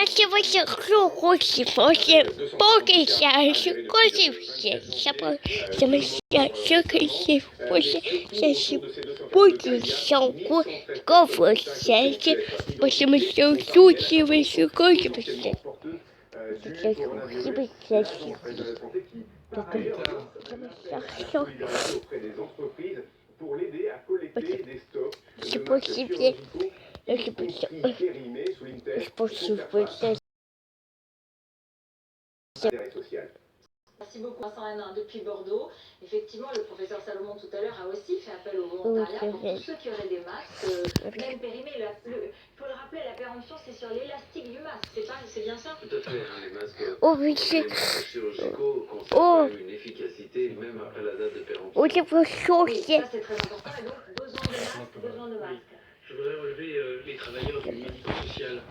Você trouxe você porque se acha que você pode que se fosse se posição com você me deu tudo se você coisa você c'est possible, c'est possible. Merci beaucoup Vincent Hénin depuis Bordeaux. Effectivement, le professeur Salomon tout à l'heure a aussi fait appel au volontariat pour tous ceux qui auraient des masques, même périmés. Il faut le rappeler, la péremption c'est sur l'élastique du masque, c'est bien ça? Tout à fait, hein, les masques les masques chirurgicaux conservent quand même une efficacité même après la date de péremption. Oui, ça c'est très important et donc besoin de masques. Je voudrais relever les travailleurs du médico-social.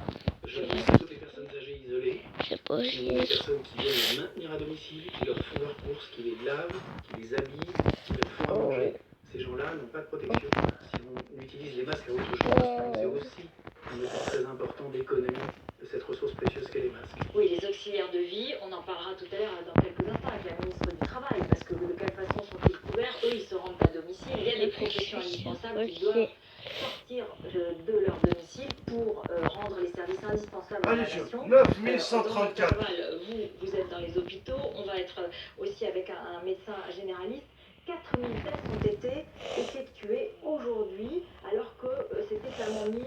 Je pense toutes les personnes âgées isolées, les personnes qui viennent les maintenir à domicile, qui leur font leurs courses, qui les lavent, qui les habillent, qui leur font à manger. Ces gens-là n'ont pas de protection. Si on utilise les masques à autre chose, c'est aussi un effort très important d'économie de cette ressource précieuse qu'est les masques. Oui, les auxiliaires de vie, on en parlera tout à l'heure dans quelques instants avec la ministre du Travail, parce que de quelle façon sont-ils couverts? Eux, ils se rendent à domicile. Il y a des professions indispensables qui doivent sortir de leur domicile pour rendre les services indispensables à la nation. 9134. Vous êtes dans les hôpitaux, on va être aussi avec un médecin généraliste. 4000 tests ont été effectués aujourd'hui, alors que c'était seulement 1000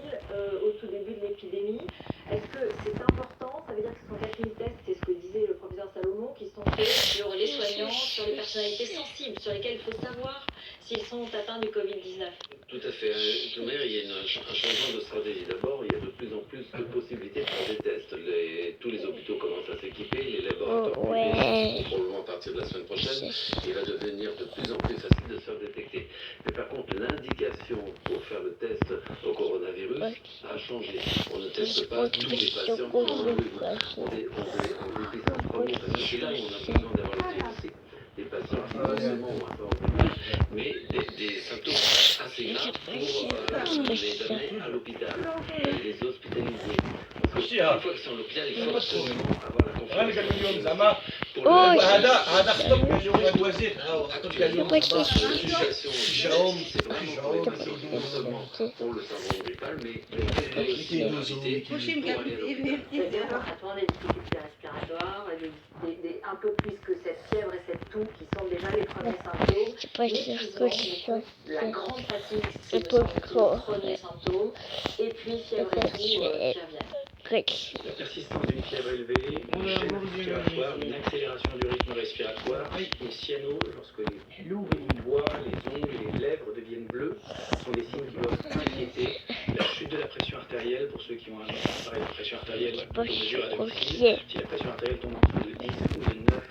au tout début de l'épidémie. Est-ce que c'est important? Ça veut dire que ce sont 4000 tests, c'est ce que disait le professeur Salomon, qui sont faits sur les soignants, sur les personnalités sensibles, sur lesquelles il faut savoir s'ils sont atteints du Covid-19. Tout à fait. De toute manière, il y a un changement de stratégie. D'abord, il y a de plus en plus de possibilités de faire des tests. Tous les hôpitaux commencent à s'équiper, les laboratoires privés, probablement à partir de la semaine prochaine, il va devenir de plus en plus facile de se faire détecter. Mais par contre, l'indication pour faire le test au coronavirus a changé. On ne teste pas tous les patients qui ont eu. On dépiste un premier, parce que c'est là où on a besoin d'avoir le diagnostic des patients qui non seulement ont un peu enrhumé, mais des symptômes assez graves pour les amener à l'hôpital, les hospitaliser. Parce que une fois qu'ils sont à l'hôpital, il faut absolument avoir la confiance. هذا خطب كان الوزير C'est vraiment pour les patients qui non seulement ont le syndrome grippal, mais aussi une invité pour aller à l'hôpital. C'est-à-dire concrètement des difficultés respiratoires, un peu plus que cette fièvre et cette toux qui sont déjà les premiers symptômes. La grande fatigue, c'est le premier symptôme, et puis fièvre et toux qui reviennent. La persistance d'une fièvre élevée, une chaîne respiratoire, une accélération du rythme respiratoire, une cyanose, lorsque les doigts, les ongles et les lèvres deviennent bleus, sont des signes qui doivent inquiéter. La chute de la pression artérielle, pour ceux qui ont un appareil de pression artérielle, on mesure à domicile. Si la pression artérielle tombe en dessous de 10 ou de 9,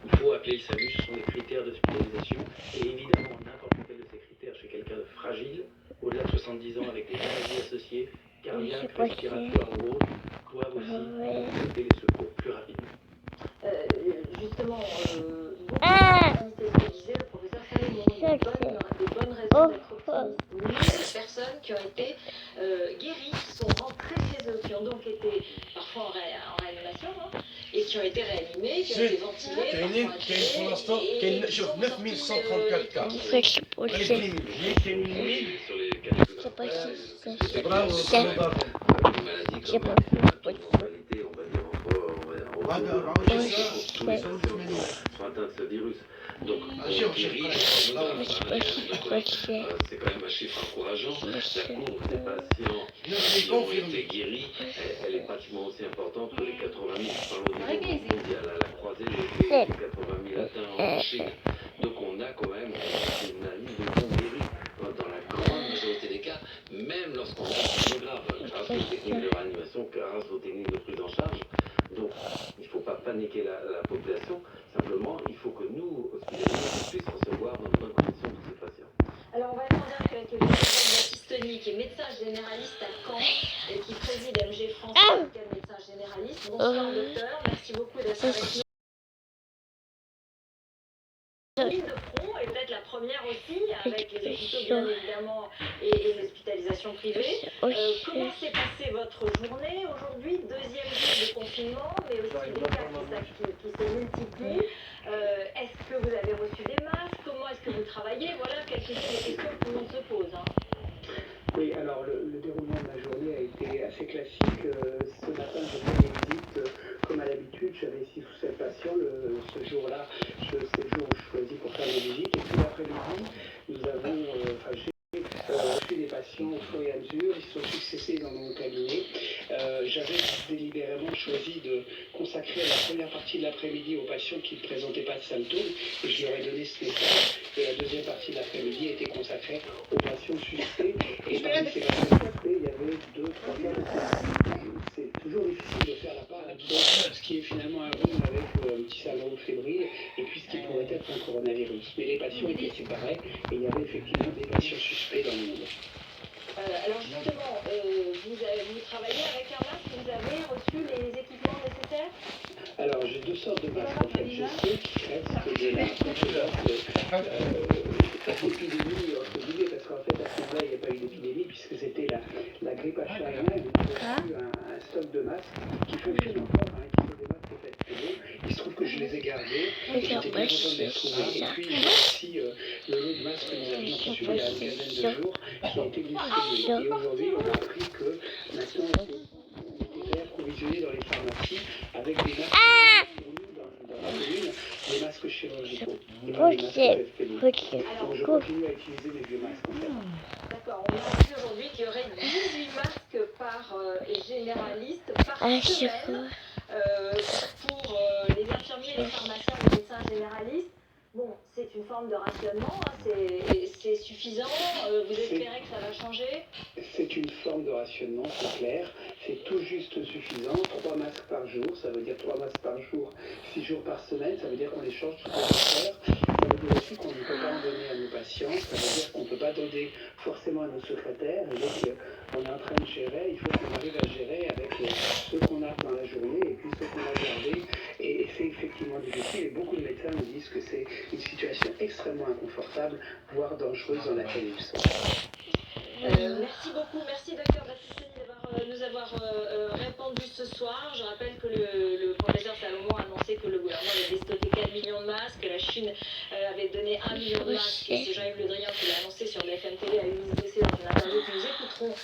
il faut appeler le SAMU, ce sont des critères d'hospitalisation. Et évidemment, n'importe lequel de ces critères chez quelqu'un de fragile, au-delà de 70 ans, avec des maladies associées, cardiaques, respiratoires ou autres, doivent aussi accepter les secours plus rapidement. Justement, c'est ce que disait le professeur Salomon, des bonnes raisons d'être optimiste. 1000 personnes qui ont été guéries, qui sont rentrées chez eux, qui ont donc été parfois en réanimation, et qui ont été réanimées, qui ont été ventilées. pour l'instant, 9134 cas. Sont atteints de ce virus. Donc, c'est quand même un chiffre encourageant. La courbe des patients qui ont été guéris, elle est pratiquement aussi importante que les 80 000. Parlons au niveau mondial, à la croisée, les 80 000 atteints en Chine. Donc, on a quand même une liste de gens guéris dans la grande majorité des cas, même lorsqu'on a un grave, grâce aux techniques de réanimation, grâce aux techniques de prise en charge. Donc, il ne faut pas paniquer la population. Simplement, il faut que nous, hospitaliers, puissions recevoir dans de bonnes conditions tous ces patients. Alors, on va être en direct avec le docteur Baptistoni, qui est médecin généraliste à Caen et qui préside MG France, médecin généraliste. Bonsoir, docteur. Merci beaucoup d'être avec nous. Ligne de front, et peut-être la première aussi, avec les hôpitaux bien évidemment et l'hospitalisation privée. Comment s'est passée votre journée aujourd'hui, deuxième jour de confinement, mais aussi des cas qui se multiplient. Est-ce que vous avez reçu des masques? Comment est-ce que vous travaillez? Voilà quelques-unes des questions que tout le monde se pose. Hein. Oui, alors le déroulement de la journée a été assez classique. Ce matin, j'ai fait des visites comme à l'habitude. J'avais 6 ou 7 patients. Ce jour-là, c'est le jour où je choisis pour faire des visites. Et puis l'après-midi, nous avons, j'ai reçu des patients au fur et à mesure. Ils sont successés dans mon cabinet. J'avais délibérément choisi de consacrer la première partie de l'après-midi aux patients qui ne présentaient pas de symptômes. Et je leur ai donné ce message. Et la deuxième partie de l'après-midi était consacrée aux patients suspects. Et parmi ces patients suspects, il y avait 2, 3 cas de Covid. C'est toujours difficile de faire la part entre ce qui est finalement un rhume avec un petit syndrome fébrile et puis ce qui pourrait être un coronavirus. Mais les patients étaient séparés et il y avait effectivement des patients suspects dans le monde. Alors justement, vous travaillez avec un masque, vous avez reçu les équipements nécessaires? Alors j'ai 2 sortes de masques en fait. Je sais qu'il reste de la épidémie entre guillemets parce qu'en fait à ce moment-là il n'y a pas eu d'épidémie puisque c'était la grippe H1N1 et nous avons reçu un stock de masques qui fonctionne encore, qui sont des masques FFP2. Il se trouve que je les ai gardés et j'étais bien content de les retrouver. Et puis j'ai aussi le lot de masques que nous avions reçu il y a une quinzaine de jours qui a été distribué. Et aujourd'hui on a appris que maintenant on était approvisionné dans les pharmacies avec des masques dans la commune, des masques chirurgicaux, et pas des masques FFP2. Donc je continue à utiliser mes vieux masques en fait. D'accord, on a appris aujourd'hui qu'il y aurait 18 masques par généraliste par semaine pour les infirmiers, les pharmaciens, les médecins généralistes. Bon, c'est une forme de rationnement, hein, c'est suffisant, vous espérez que ça va changer? C'est une forme de rationnement, c'est clair, c'est tout juste suffisant, 3 masques par jour, ça veut dire 3 masques par jour, 6 jours par semaine, ça veut dire qu'on les change toutes les 4 heures, ça veut dire aussi qu'on ne peut pas en donner à nos patients, ça veut dire qu'on ne peut pas donner forcément à nos secrétaires, et donc on est en train de gérer, il faut qu'on arrive à gérer avec ceux qu'on a dans la journée et puis ceux qu'on a gardés, et c'est effectivement difficile, et beaucoup de médecins nous disent que c'est une situation extrêmement inconfortable, voire dangereuse dans laquelle ils sont. Merci beaucoup, merci docteur Bassistani de nous avoir répondu ce soir. Je rappelle que le professeur Salomon a annoncé que le gouvernement avait déstocké 4 millions de masques, que la Chine avait donné 1 million de masques, et c'est Jean-Yves Le Drian qui l'a annoncé sur BFM TV à UNICEF dans une interview que nous écouterons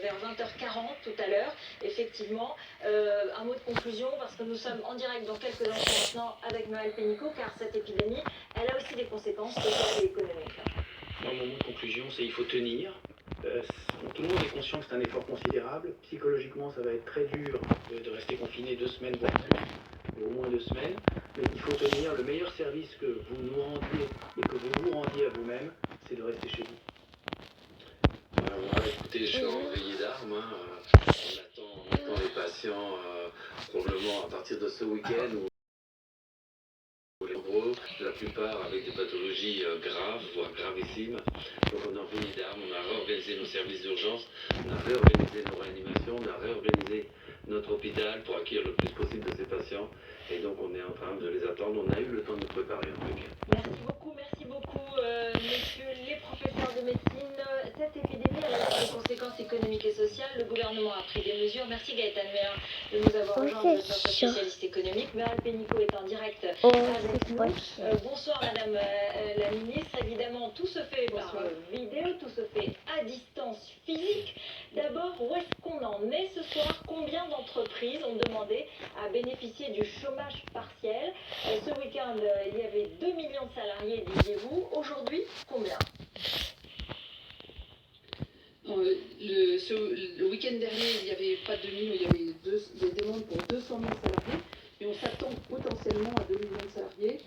vers 20h40 tout à l'heure. Effectivement, un mot de conclusion, parce que nous sommes en direct dans quelques instants maintenant avec Noël Pénicaud, car cette épidémie, elle a aussi des conséquences sociales et économiques. Mon mot de conclusion, c'est qu'il faut tenir. Tout le monde est conscient que c'est un effort considérable. Psychologiquement, ça va être très dur de rester confiné 2 semaines, voire plus, au moins 2 semaines. Mais il faut tenir. Le meilleur service que vous nous rendiez et que vous vous rendiez à vous-même, c'est de rester chez vous. Écoutez, je suis en veillée d'armes. On attend les patients probablement à partir de ce week-end. La plupart avec des pathologies graves, voire gravissimes. Donc on a envoyé d'armes, on a réorganisé nos services d'urgence, on a réorganisé nos réanimations, on a réorganisé notre hôpital pour accueillir le plus possible de ces patients. Et donc on est en train de les attendre, on a eu le temps de nous préparer en tout cas. Merci beaucoup messieurs les professeurs de médecine. Cette épidémie elle a des conséquences économiques et sociales. Le gouvernement a pris des mesures. Merci Gaëtan Mérin de nous avoir rejoint, vous êtes notre spécialiste économique. Noël Pénicaud est en direct avec nous. Bonsoir Madame la ministre. Évidemment, tout se fait par vidéo, tout se fait à distance physique. D'abord, où est-ce qu'on en est ce soir? Combien d'entreprises ont demandé à bénéficier du chômage partiel? Ce week-end, il y avait 2 millions de salariés, disiez-vous. Aujourd'hui, combien? Le week-end dernier, il n'y avait pas 2 millions, il y avait des demandes pour 200 000 salariés, et on s'attend potentiellement à 2 millions de salariés.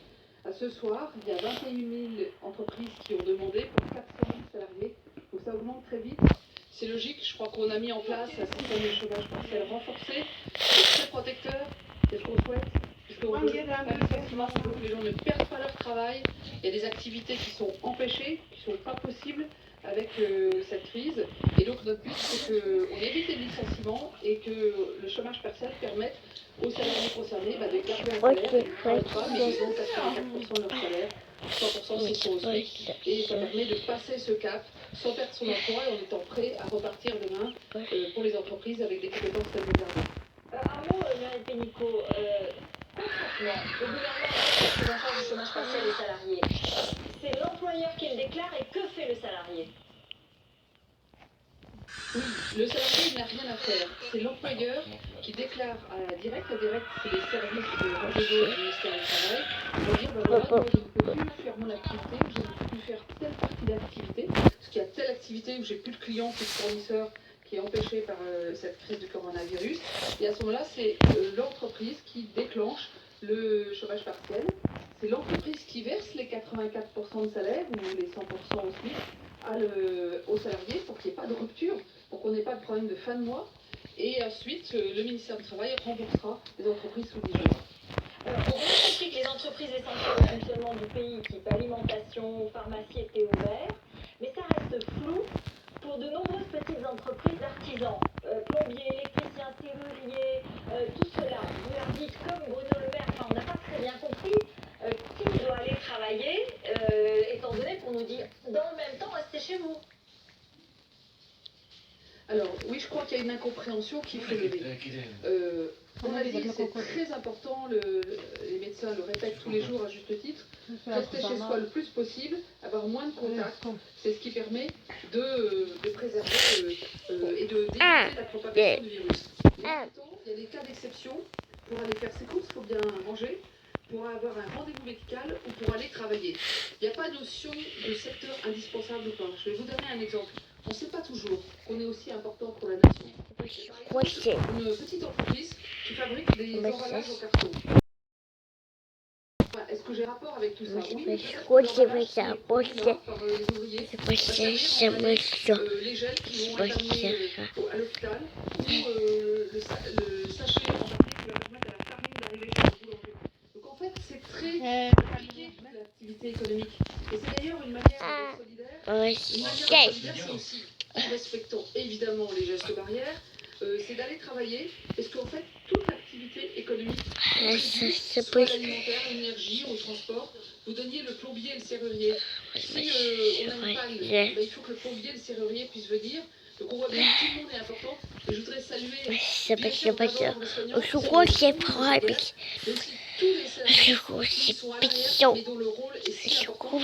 À ce soir, il y a 21 000 entreprises qui ont demandé pour 400 000 salariés, donc ça augmente très vite. C'est logique, je crois qu'on a mis en place un système de chômage partiel renforcé, c'est très protecteur, c'est ce qu'on souhaite. Parce qu'on veut pas de licenciement, on veut que les gens ne perdent pas leur travail. Il y a des activités qui sont empêchées, qui ne sont pas possibles avec cette crise. Et donc notre but, c'est qu'on évite les licenciements et que le chômage partiel permette aux salariés concernés de garder un salaire, ils ne travaillent pas, mais ils ont 84% de leur salaire, 100% s'ils sont au SMIC. Et ça permet de passer ce cap sans perdre son emploi et en étant prêt à repartir demain pour les entreprises avec des compétences stabilisées. Un mot Le salarié n'a rien à faire. C'est l'employeur qui déclare à la directe. La directe, c'est les services de Rangédo du ministère du Travail. Il va dire, ben voilà, moi je ne peux plus faire mon activité, je ne peux plus faire telle partie d'activité, parce qu'il y a telle activité où j'ai plus de clients, plus de fournisseurs, qui est empêché par cette crise du coronavirus. Et à ce moment-là, c'est l'entreprise qui déclenche le chômage partiel. C'est l'entreprise qui verse les 84% de salaire ou les 100% au SMIC aux salariés pour qu'il n'y ait pas de rupture, pour qu'on n'ait pas de problème de fin de mois. Et ensuite, le ministère du Travail remboursera les entreprises sous 10 jours. Alors, on a compris que les entreprises essentielles au fonctionnement du pays, type alimentation, pharmacie, étaient ouvertes, mais ça reste flou pour de nombreuses petites entreprises d'artisans, plombiers, électriciens, serruriers, tout cela. Vous leur dites comme Bruno Le Maire, enfin on n'a pas très bien compris qui doit aller travailler, étant donné qu'on nous dit dans le même temps restez chez vous. Alors, oui, je crois qu'il y a une incompréhension qu'il faut lever. On a dit que c'est très important, les médecins le répètent tous les jours à juste titre, rester chez soi le plus possible, avoir moins de contacts, c'est ce qui permet de préserver et d'éviter la propagation du virus. Mais en même temps, il y a des cas d'exception. Pour aller faire ses courses, il faut bien manger. Pour avoir un rendez-vous médical ou pour aller travailler. Il n'y a pas de notion de secteur indispensable ou pas. Je vais vous donner un exemple. On ne sait pas toujours qu'on est aussi important pour la nation. Par exemple, une petite entreprise qui fabrique des emballages en carton. Enfin, est-ce que j'ai rapport avec tout ça? Oui, mais peut-être que l'emballage par les ouvriers va servir les gels qui vont être amenés à l'hôpital ou le sachet en papier qui va permettre à la farine d'arriver chez le boulanger. Donc en fait, c'est très compliqué toute l'activité économique. Et c'est d'ailleurs une manière d'être solidaire. Une manière d'être solidaire, c'est aussi, en respectant évidemment les gestes barrières, c'est d'aller travailler, parce qu'en fait, toute l'activité économique contribue, soit à l'alimentaire, à l'énergie, au transport. Vous donniez le plombier et le serrurier. Si on a une panne, il faut que le plombier et le serrurier puissent venir. Donc on voit bien que tout le monde est important. Et je voudrais saluer bien sûr d'abord les soignants, mais aussi tous les services qui sont à l'arrière, mais dont le rôle est si important.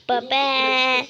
Papa,